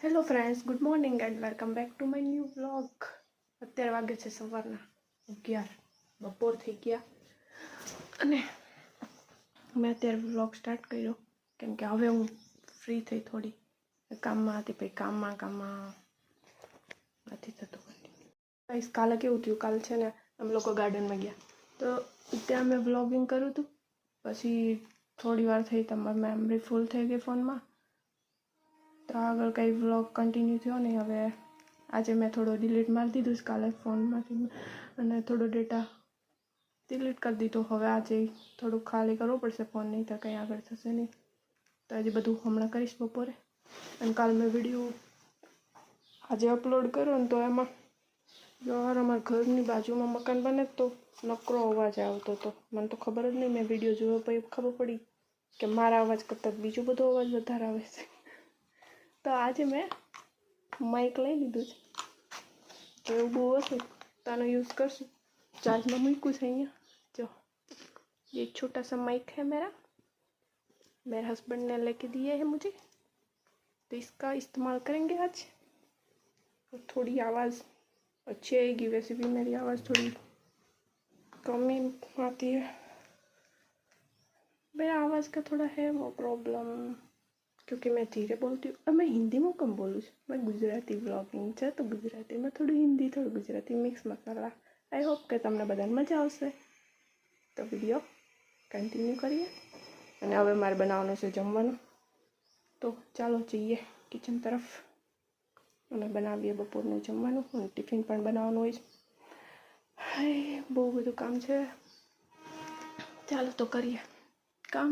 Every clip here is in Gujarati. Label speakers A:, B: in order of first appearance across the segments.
A: Hello friends, good morning and welcome back to my new vlog. અત્યારે વાગે છે સવારના 11, બપોર થઈ ગયા અને મેં અત્યારે વ્લોગ સ્ટાર્ટ કર્યો કેમ કે હવે હું ફ્રી થઈ થોડી. કામમાં હતી પછી કામમાં નથી થતું. કાલે કેવું થયું, કાલે છે ને અમે લોકો ગાર્ડનમાં ગયા તો ત્યાં મેં વ્લોગિંગ કર્યું હતું. પછી થોડી વાર થઈ તમારી મેમરી ફૂલ થઈ ગઈ ફોનમાં, તો આગળ કંઈ વ્લોગ કન્ટિન્યુ થયો નહીં. હવે આજે મેં થોડો ડિલીટ મારી દીધું છે કાલે ફોનમાંથી અને થોડો ડેટા ડિલીટ કરી દીધો. હવે આજે થોડું ખાલી કરવું પડશે ફોન, નહીં તો કંઈ આગળ થશે નહીં. તો આજે બધું હમણાં કરીશ બપોરે. અને કાલે મેં વિડીયો આજે અપલોડ કર્યો ને તો એમાં યાર અમારા ઘરની બાજુમાં મકાન બને તો નકરો અવાજ આવતો હતો. મને તો ખબર જ નહીં, મેં વિડીયો જોયો પછી ખબર પડી કે મારા અવાજ કરતાં બીજો બધો અવાજ વધારે આવે છે. તો આજે મેં માઇક લઈ લીધું છે, એવું બહુ હશે તો આનો યુઝ કરશું. ચાર્જમાં મૂક્યું છે અહીંયા. जो ये छोटा सा माइक है मेरे हस्बैंड ने लेके दिए है मुझे, तो इसका इस्तेमाल करेंगे आज. और थोड़ी आवाज़ अच्छी आएगी, वैसे भी मेरी आवाज़ थोड़ी कम ही आती है. मेरा आवाज़ का थोड़ा है वो प्रॉब्लम, क्योंकि मैं धीरे बोलती हूँ. अब मैं हिंदी में कम बोलूँ છું. मैं गुजराती व्लॉगिंग છે તો ગુજરાતીમાં થોડું હિન્દી થોડું Gujarati mix masala. I hope કે તમને બધાને મજા આવશે. તો વિડીયો કન્ટિન્યુ કરીએ. અને હવે મારે બનાવવાનું છે જમવાનું, તો ચાલો જઈએ કિચન તરફ અને બનાવીએ બપોરનું જમવાનું. અને ટિફિન પણ બનાવવાનું હોય છે. હાય, બહુ બધું કામ છે. ચાલો તો કરીએ કામ.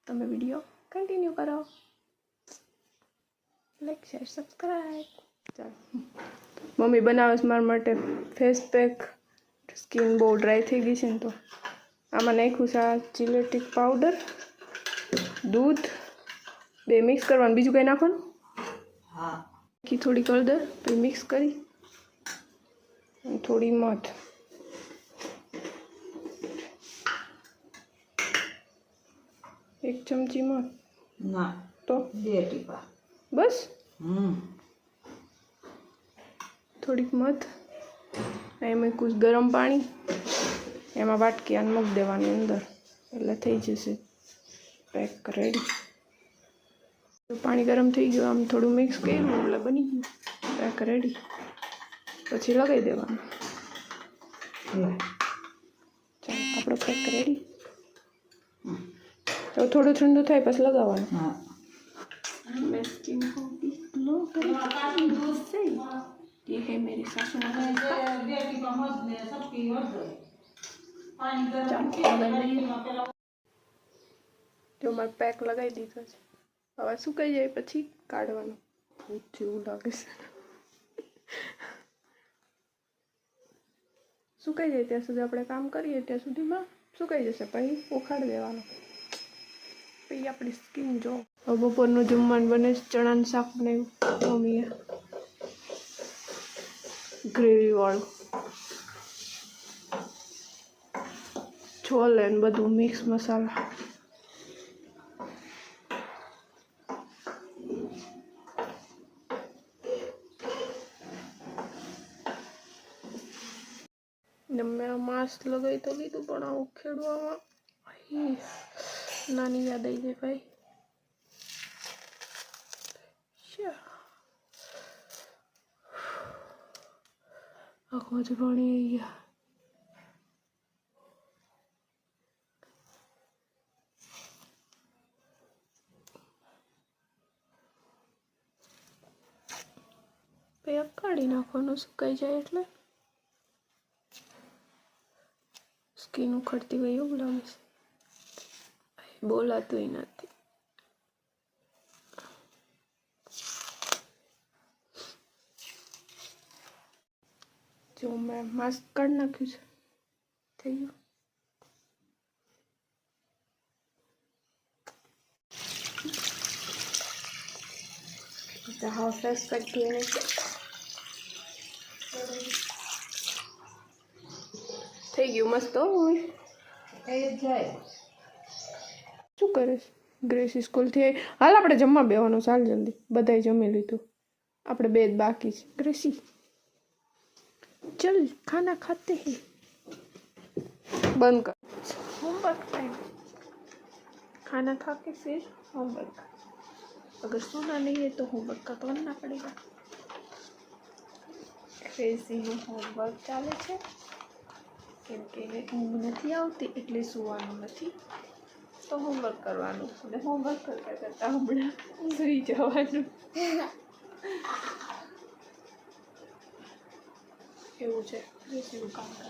A: તમે વિડીયો કન્ટિન્યુ કરો. Like, share, subscribe. ચાલો, મમ્મી બનાવે છે મારા માટે ફેસ પેક. સ્કિન બહુ ડ્રાય થઈ ગઈ છે ને, તો આમાં નાખ્યું છે આ જીલેટિક પાવડર, દૂધ, બે મિક્સ કરવાનું. બીજું કંઈ નાખવાનું? હા, થોડી હળદર, પછી મિક્સ કરી અને થોડી મધ. એક ચમચી મધ ના તો 2 ટીપા બસ. થોડીક મધ, એમાં કુછ ગરમ પાણી, એમાં વાટકી આને મૂકી દેવાની અંદર, એટલે થઈ જશે પેક રેડી. તો પાણી ગરમ થઈ ગયું, આમ થોડું મિક્સ કર્યું એટલે બની ગયું પેક રેડી. પછી લગાવી દેવાનું. ચાલો, આપણો પેક રેડી. તો થોડું ઠંડુ થાય પછી લગાવવાનું. मैं स्किन को भी ग्लो करके ये है मेरी सासू माँ का. જો મારે પેક લગાવી દીધો છે. હવે સુકાઈ જાય પછી કાઢવાનું. ભૂત જેવું લાગે છે. સુકાઈ જાય ત્યાં સુધી આપણે કામ કરીએ, ત્યાં સુધીમાં સુકાઈ જશે. પછી ઉખાડી દેવાનું. પછી આપણી સ્કિન જો. હવે બપોરનું જમવાનું બને છે. ચણાનું શાક બનાવ્યું મમ્મીએ, ગ્રેવીવાળું. છોલે ને બધું મિક્સ મસાલા. ને મેં માસ્ક લગાવી તો લીધું, પણ આવું ખેડવામાં નાની યાદ આવી જાય ભાઈ. આખો જ પાણી આવી ગયા. પછી કાઢી નાખવાનું સુકાઈ જાય એટલે. સ્કિન ઉખડતી હોય એવું લાગે છે. બોલાતું નથી. જો મેં માસ્ક કાઢી નાખ્યું છે. થઈ ગયું. હા, ફેસ પેક ધોઈને થઈ ગયું મસ્ત. હોય જાય. શું કરે છે? ગ્રેસી સ્કૂલથી હાલ આપણે જમવા બેવાનું. ચાલ જલ્દી, બધાય જમી લીધું, આપણે બે જ બાકી છે. ગ્રેસી ચલ ખાના ખાતે હે. બંધ કર. Homework time. खाना खा के फिर होमवर्क. अगर सोना नहीं है तो होमवर्क का करना पड़ेगा. ક્રેઝીનું હોમવર્ક ચાલે છે કેમ કે એને ઊંઘ નથી આવતી એટલે સુવાનું નથી, તો હોમવર્ક કરવાનું અને હોમવર્ક કરતાં કરતાં હમણાં સૂઈ જવાનું. એવું છે ક્રેઝીનું કામ કરે,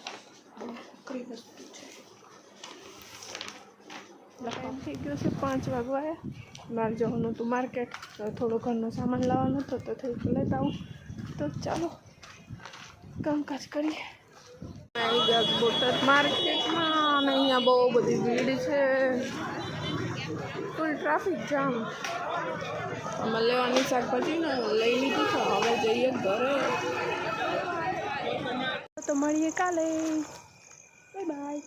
A: બહુ અઘરી વસ્તુ છે. ટાઈમ થઈ ગયો છે 5 વાગવા. મારે જવાનું હતું માર્કેટ, થોડો ઘરનો સામાન લાવવાનો હતો તો થઈ લેતા આવું. તો ચાલો કામકાજ કરીએ. આવી ગયા બોટાદ માર્કેટમાં અને અહીંયા બહુ બધી ભીડ છે, ફૂલ ટ્રાફિક જામ. અમે લેવાની શાકભાજી ને લઈ લીધું છે, હવે જઈએ ઘરે. તો મળીએ કાલે. Bye bye.